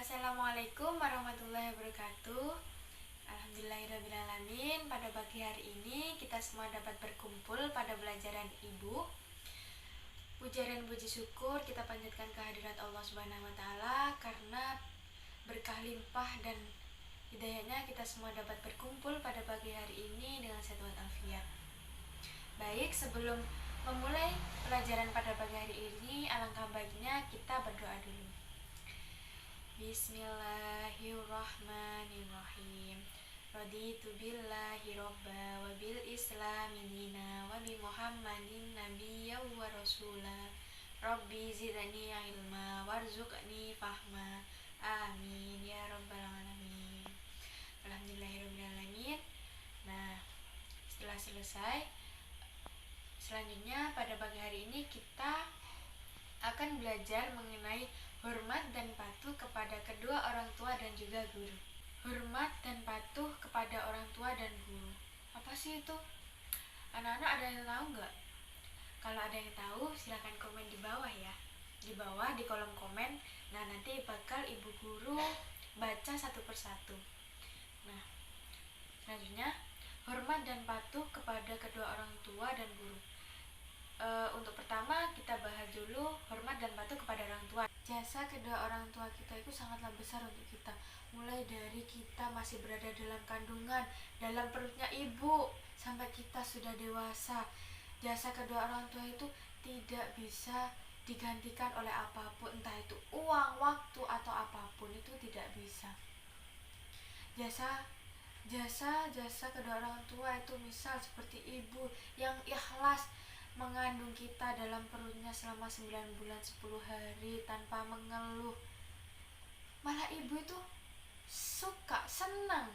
Assalamualaikum warahmatullahi wabarakatuh. Alhamdulillahirrabbilalamin. Pada pagi hari ini kita semua dapat berkumpul pada pelajaran Ibu. Puja dan puji syukur kita panjatkan kehadirat Allah Subhanahu wa taala karena berkah limpah dan hidayahnya kita semua dapat berkumpul pada pagi hari ini dengan sehat walafiat. Baik, sebelum memulai pelajaran pada pagi hari ini, alangkah baiknya kita berdoa dulu. Bismillahirrahmanirrahim. Raditu billahi robba wa bil islami dina wa bi muhammadin nabiyya wa rasula. Rabbi zidni ilma warzuqni fahma. Amin ya rabbal alamin. Alhamdulillahirrabbilalamin. Nah, setelah selesai, selanjutnya pada pagi hari ini kita akan belajar mengenai hormat dan patuh kepada kedua orang tua dan juga guru. Hormat dan patuh kepada orang tua dan guru. Apa sih itu? Anak-anak ada yang tahu nggak? Kalau ada yang tahu, silahkan komen di bawah ya. Di bawah di kolom komen. Nah, nanti bakal ibu guru baca satu persatu. Nah, selanjutnya hormat dan patuh kepada kedua orang tua dan guru. Untuk pertama kita bahas dulu hormat dan patuh kepada orang tua. Jasa kedua orang tua kita itu sangatlah besar untuk kita. Mulai dari kita masih berada dalam kandungan, dalam perutnya ibu, sampai kita sudah dewasa. Jasa kedua orang tua itu tidak bisa digantikan oleh apapun, entah itu uang, waktu, atau apapun, itu tidak bisa. Jasa kedua orang tua itu misal seperti ibu yang ikhlas mengandung kita dalam perutnya selama 9 bulan 10 hari tanpa mengeluh. Malah ibu itu suka, senang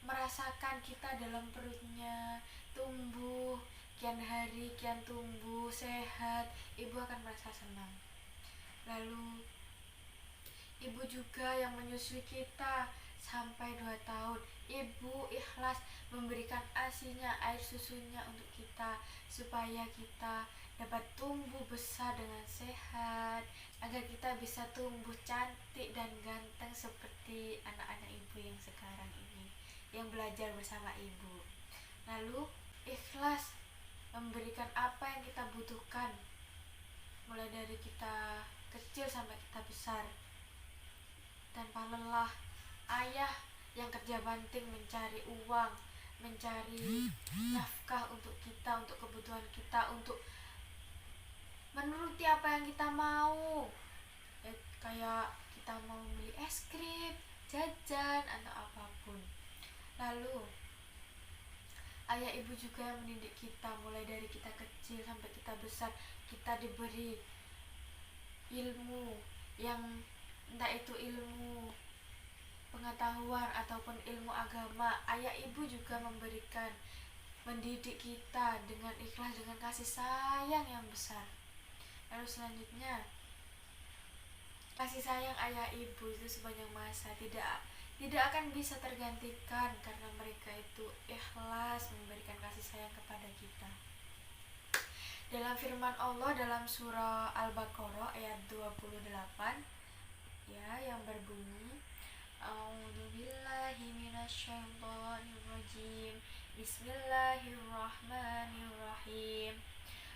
merasakan kita dalam perutnya tumbuh, kian hari kian tumbuh, sehat. Ibu akan merasa senang. Lalu ibu juga yang menyusui kita sampai 2 tahun. Ibu ikhlas memberikan ASI-nya, air susunya untuk kita, supaya kita dapat tumbuh besar dengan sehat, agar kita bisa tumbuh cantik dan ganteng seperti anak-anak ibu yang sekarang ini, yang belajar bersama ibu. Lalu ikhlas memberikan apa yang kita butuhkan, mulai dari kita kecil sampai kita besar, tanpa lelah. Ayah yang kerja banting mencari uang, mencari nafkah untuk kita, untuk kebutuhan kita, untuk menuruti apa yang kita mau. Kayak kita mau beli es krim, jajan, atau apapun. Lalu ayah ibu juga yang mendidik kita, mulai dari kita kecil sampai kita besar. Kita diberi ilmu yang entah itu ilmu pengetahuan ataupun ilmu agama. Ayah ibu juga mendidik kita dengan ikhlas, dengan kasih sayang yang besar. Lalu selanjutnya, kasih sayang ayah ibu itu sepanjang masa tidak akan bisa tergantikan, karena mereka itu ikhlas memberikan kasih sayang kepada kita. Dalam firman Allah dalam surah Al-Baqarah ayat 28 ya, yang berbunyi, A'udzubillahi minasyaitonirrajim. Bismillahirrahmanirrahim.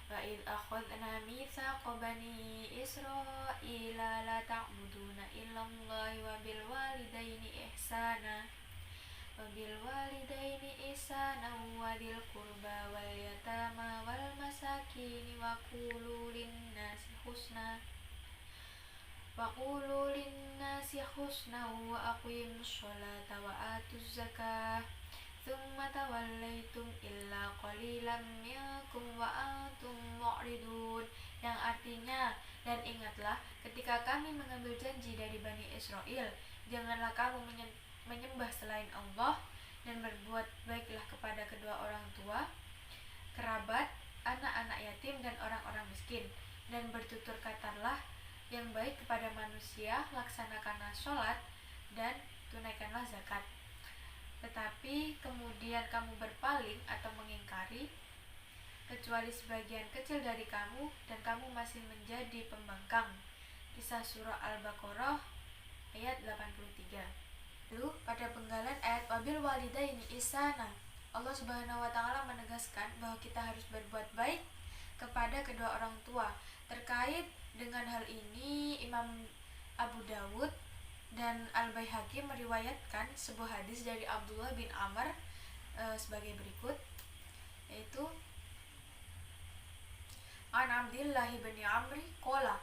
Wa id akhadna mitsaqa bani Israila la ta'buduna illallaha wa bil walidaini ihsana wa dil qurba wal yatama wal masakin wa qulu linnasi husna wa aqimus sholata wa atuz zakah thumma tawallaitum illa qalilan minkum wa antum mu'ridun, yang artinya, dan ingatlah ketika kami mengambil janji dari Bani Israel, janganlah kamu menyembah selain Allah, dan berbuat baiklah kepada kedua orang tua, kerabat, anak-anak yatim, dan orang-orang miskin, dan bertutur katalah yang baik kepada manusia, laksanakanlah sholat dan tunaikanlah zakat. Tetapi kemudian kamu berpaling atau mengingkari, kecuali sebagian kecil dari kamu, dan kamu masih menjadi pembangkang. Kisah surah Al-Baqarah ayat 83. Lalu pada penggalan ayat wabil walidaini ihsana, Allah Subhanahu wa taala menegaskan bahwa kita harus berbuat baik kepada kedua orang tua. Terkait dengan hal ini, Imam Abu Dawud dan Al-Baihaqi meriwayatkan sebuah hadis dari Abdullah bin Amr sebagai berikut, yaitu An Abdillah bin Amri qala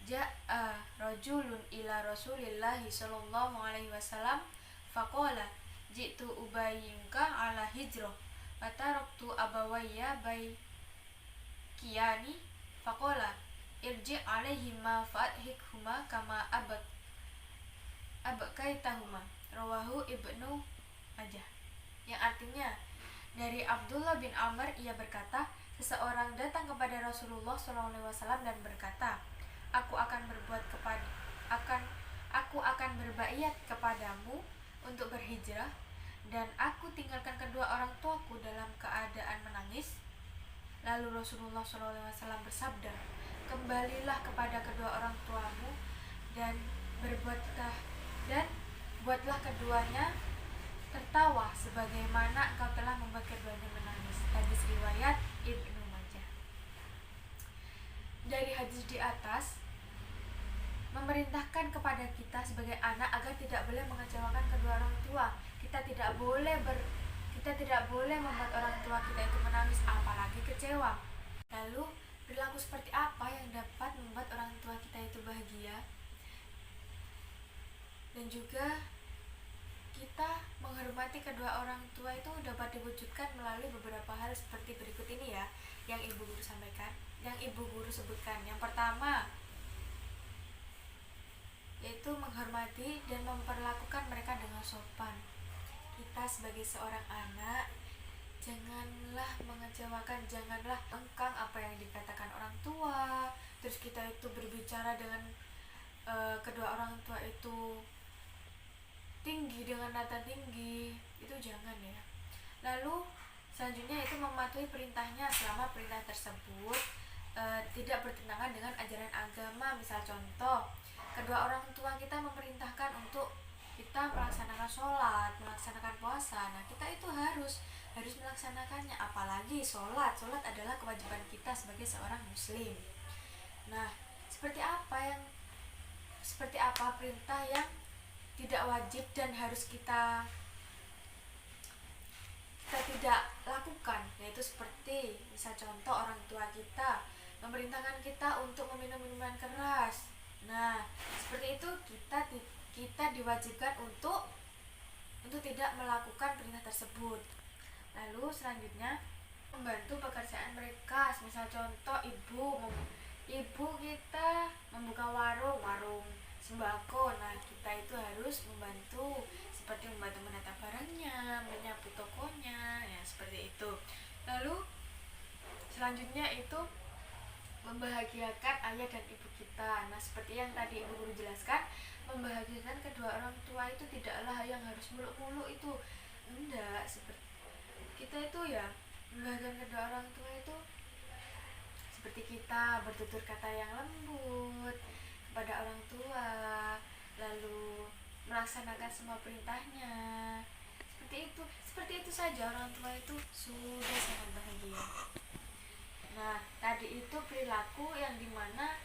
ja'a rajulun ila Rasulillah sallallahu alaihi wasallam faqala jitu ubayyinka ala hijrah fataraktu abawayya kiyani faqala irji alaihima fa'hikhuma kama abakaitahuma, rawahu Ibnu Majah. Yang artinya, dari Abdullah bin Amr ia berkata, seseorang datang kepada Rasulullah SAW dan berkata, aku akan berbaiat kepadamu untuk berhijrah, dan aku tinggalkan kedua orang tuaku dalam keadaan menangis. Lalu Rasulullah SAW bersabda, kembalilah kepada kedua orang tuamu dan buatlah keduanya tertawa sebagaimana engkau telah membuat keduanya menangis. Hadis riwayat Ibnu Majah. Dari hadis di atas memerintahkan kepada kita sebagai anak agar tidak boleh mengecewakan kedua orang tua. Kita tidak boleh membuat orang tua kita itu menangis, apalagi kecewa. Lalu perilaku seperti apa yang dapat membuat orang tua kita itu bahagia? Dan juga kita menghormati kedua orang tua itu dapat diwujudkan melalui beberapa hal seperti berikut ini ya, yang ibu guru sebutkan. Yang pertama, yaitu menghormati dan memperlakukan mereka dengan sopan. Kita sebagai seorang anak, janganlah mengecewakan, janganlah engkang apa yang dikatakan orang tua. Terus kita itu berbicara dengan kedua orang tua itu tinggi, dengan nada tinggi, itu jangan ya. Lalu selanjutnya itu mematuhi perintahnya selama perintah tersebut tidak bertentangan dengan ajaran agama. Misal contoh, kedua orang tua kita memerintahkan untuk kita melaksanakan sholat, melaksanakan puasa. Nah, kita itu harus melaksanakannya, apalagi sholat adalah kewajiban kita sebagai seorang muslim. Nah, seperti apa perintah yang tidak wajib dan harus kita tidak lakukan, yaitu seperti misal contoh orang tua kita memerintahkan kita untuk meminum minuman keras. Nah, seperti itu kita diwajibkan untuk tidak melakukan perintah tersebut. Lalu selanjutnya membantu pekerjaan mereka. Misal contoh ibu kita membuka warung sembako. Nah, kita itu harus membantu, seperti membantu menata barangnya, menyapu tokonya, ya seperti itu. Lalu selanjutnya itu membahagiakan ayah dan ibu kita. Nah, seperti yang tadi ibu guru jelaskan, membahagiakan kedua orang tua itu tidaklah yang harus muluk-muluk itu, enggak. Seperti kita itu ya membahagiakan kedua orang tua itu seperti kita bertutur kata yang lembut kepada orang tua, lalu melaksanakan semua perintahnya. Seperti itu saja orang tua itu sudah sangat bahagia. Nah, tadi itu perilaku yang dimana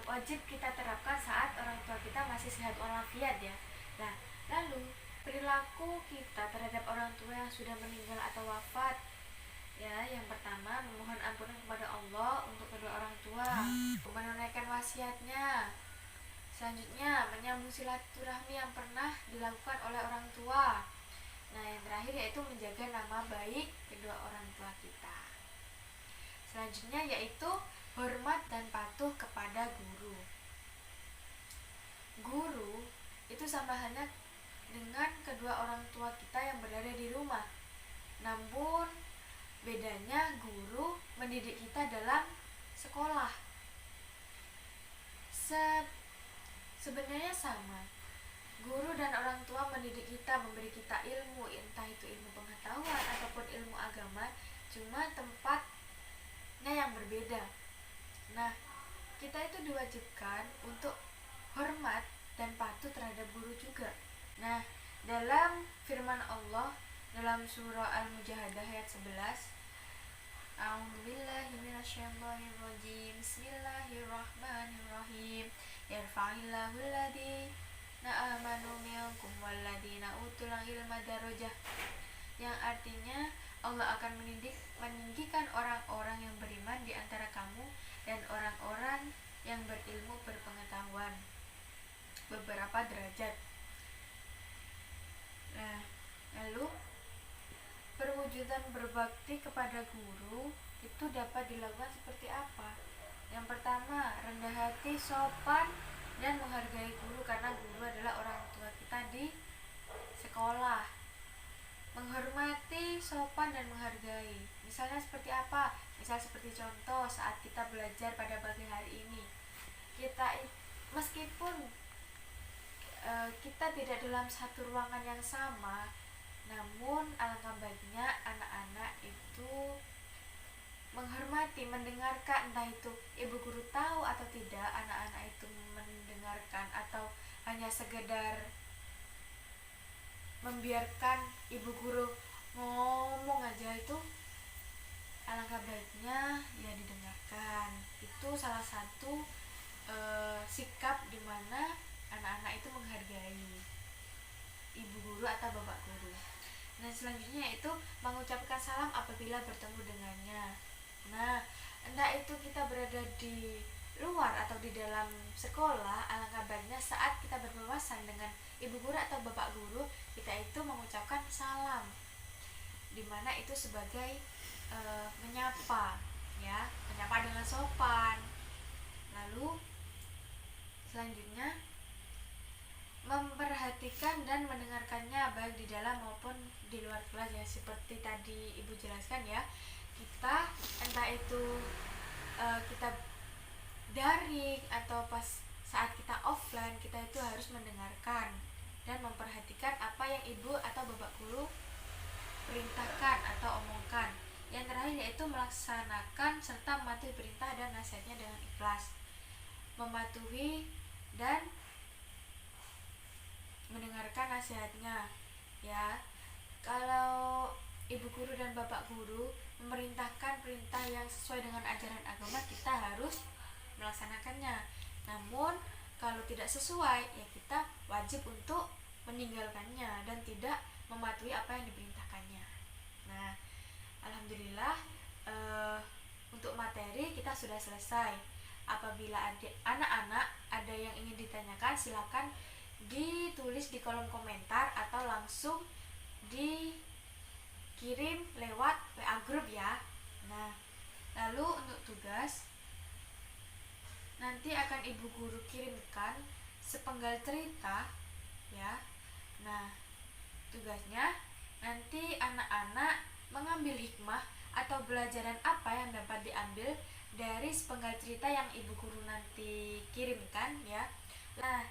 wajib kita terapkan saat orang tua kita masih sehat walafiat ya. Nah, lalu perilaku kita terhadap orang tua yang sudah meninggal atau wafat ya, yang pertama memohon ampunan kepada Allah untuk kedua orang tua, menunaikan wasiatnya. Selanjutnya menyambung silaturahmi yang pernah dilakukan oleh orang tua. Nah, yang terakhir yaitu menjaga nama baik kedua orang tua kita. Selanjutnya yaitu hormat dan patuh kepada guru. Guru itu sama halnya dengan kedua orang tua kita yang berada di rumah. Namun bedanya guru mendidik kita dalam sekolah. Sebenarnya sama. Guru dan orang tua mendidik kita, memberi kita ilmu, entah itu ilmu pengetahuan ataupun ilmu agama, cuma tempatnya yang berbeda. Nah, kita itu diwajibkan untuk hormat dan patuh terhadap guru juga. Nah, dalam firman Allah dalam surah Al-Mujahadah ayat 11, A'udzubillahi minasyaitonirrajim. Bismillahirrahmanirrahim. Yarfa'illahu alladziina aamanu minkum walladziina utul ilma darajah. Yang artinya Allah akan meninggikan orang-orang yang beriman di antara kamu dan orang-orang yang berilmu berpengetahuan beberapa derajat. Nah, lalu perwujudan berbakti kepada guru itu dapat dilakukan seperti apa? Yang pertama, rendah hati, sopan, dan menghargai guru, karena guru adalah orang tua kita di sekolah. Menghormati, sopan, dan menghargai. Misalnya seperti apa? Misal seperti contoh saat kita belajar pada pagi hari ini, kita meskipun kita tidak dalam satu ruangan yang sama, namun alangkah baiknya anak-anak itu menghormati, mendengarkan, entah itu ibu guru tahu atau tidak, anak-anak itu mendengarkan atau hanya sekedar membiarkan ibu guru ngomong aja, itu alangkah baiknya ya didengarkan. Itu salah satu sikap dimana anak-anak itu menghargai ibu guru atau bapak guru. Nah, selanjutnya itu mengucapkan salam apabila bertemu dengannya. Nah, entah itu kita berada di luar atau di dalam sekolah, alangkah baiknya saat kita berpapasan dengan ibu guru atau bapak guru, kita itu mengucapkan salam, dimana itu sebagai menyapa, ya, menyapa dengan sopan. Lalu selanjutnya memperhatikan dan mendengarkannya baik di dalam maupun di luar kelas, ya, seperti tadi ibu jelaskan, ya. Kita entah itu kita daring atau pas saat kita offline, kita itu harus mendengarkan dan memperhatikan apa yang ibu atau bapak guru perintahkan atau omongkan. Yang terakhir yaitu melaksanakan serta mematuhi perintah dan nasihatnya dengan ikhlas, mematuhi dan mendengarkan nasihatnya, ya. Kalau ibu guru dan bapak guru memerintahkan perintah yang sesuai dengan ajaran agama, kita harus melaksanakannya. Namun kalau tidak sesuai, ya kita wajib untuk meninggalkannya dan tidak mematuhi apa yang diperintahkannya. Nah, alhamdulillah untuk materi kita sudah selesai. Apabila anak-anak ada yang ingin ditanyakan, silakan ditulis di kolom komentar atau langsung dikirim lewat WA group, ya. Nah, lalu untuk tugas nanti akan ibu guru kirimkan sepenggal cerita, ya. Nah, tugasnya nanti anak-anak mengambil hikmah atau pelajaran apa yang dapat diambil dari sepenggal cerita yang ibu guru nanti kirimkan, ya. Nah,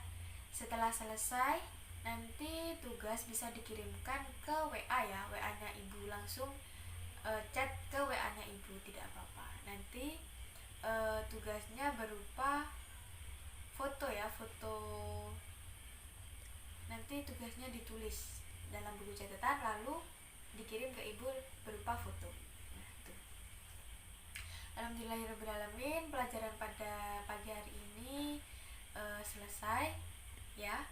setelah selesai nanti tugas bisa dikirimkan ke WA, ya, WA-nya ibu, langsung chat ke WA-nya ibu, tidak apa-apa. Nanti tugasnya berupa foto, ya, foto. Nanti tugasnya ditulis dalam buku catatan lalu dikirim ke ibu berupa foto. Nah, itu. Alhamdulillahirrahmanirrahim, pelajaran pada pagi hari ini selesai, ya.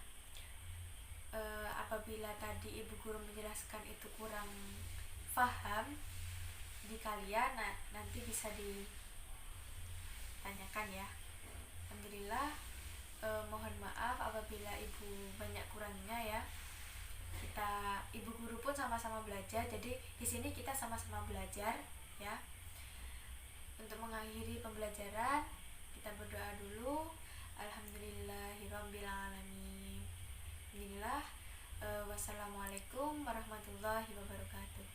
Apabila tadi ibu guru menjelaskan itu kurang paham di kalian, nah, nanti bisa ditanyakan, ya. Alhamdulillah, mohon maaf apabila ibu banyak kurangnya, ya. Ibu guru pun sama-sama belajar, jadi di sini kita sama-sama belajar, ya. Untuk mengakhiri pembelajaran, kita berdoa dulu. Alhamdulillahirrabbilalamin. Inilah wassalamualaikum warahmatullahi wabarakatuh.